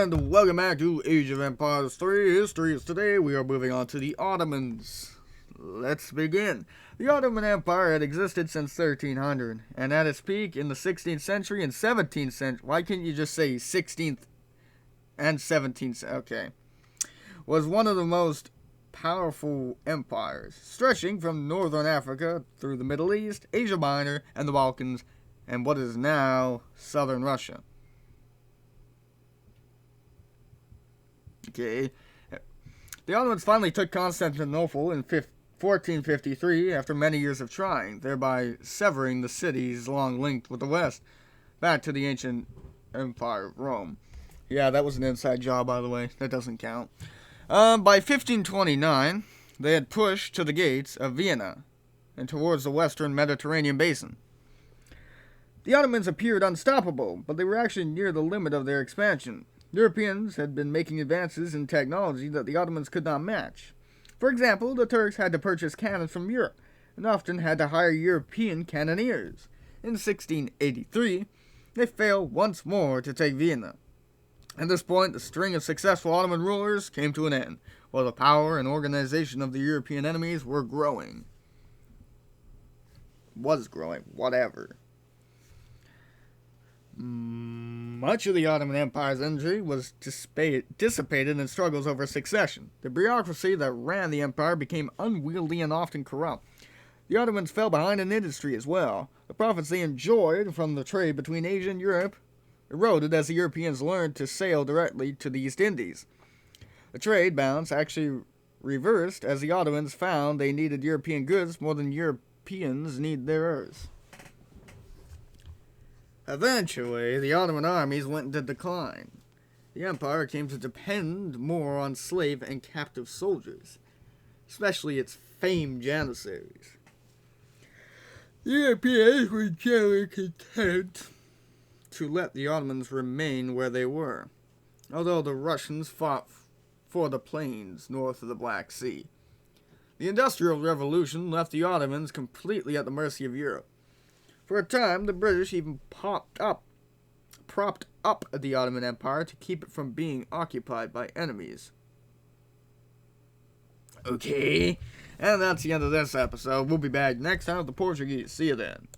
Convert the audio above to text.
And welcome back to Age of Empires 3 Histories. Today we are moving on to the Ottomans. Let's begin. The Ottoman Empire had existed since 1300, and at its peak in the 16th century and 17th century, why can't you just say 16th and 17th, okay, was one of the most powerful empires, stretching from northern Africa through the Middle East, Asia Minor, and the Balkans, and what is now southern Russia. Okay. The Ottomans finally took Constantinople in 1453 after many years of trying, thereby severing the city's long link with the West back to the ancient Empire of Rome. Yeah, that was an inside job, by the way. That doesn't count. By 1529, they had pushed to the gates of Vienna and towards the western Mediterranean basin. The Ottomans appeared unstoppable, but they were actually near the limit of their expansion. Europeans had been making advances in technology that the Ottomans could not match. For example, the Turks had to purchase cannons from Europe, and often had to hire European cannoneers. In 1683, they failed once more to take Vienna. At this point, the string of successful Ottoman rulers came to an end, while the power and organization of the European enemies were growing. Was growing, whatever. Much of the Ottoman Empire's energy was dissipated in struggles over succession. The bureaucracy that ran the empire became unwieldy and often corrupt. The Ottomans fell behind in industry as well. The profits they enjoyed from the trade between Asia and Europe eroded as the Europeans learned to sail directly to the East Indies. The trade balance actually reversed as the Ottomans found they needed European goods more than Europeans need theirs. Eventually, the Ottoman armies went into decline. The empire came to depend more on slave and captive soldiers, especially its famed janissaries. The Europeans were generally content to let the Ottomans remain where they were, although the Russians fought for the plains north of the Black Sea. The Industrial Revolution left the Ottomans completely at the mercy of Europe. For a time, the British even propped up the Ottoman Empire to keep it from being occupied by enemies. Okay, and that's the end of this episode. We'll be back next time with the Portuguese. See you then.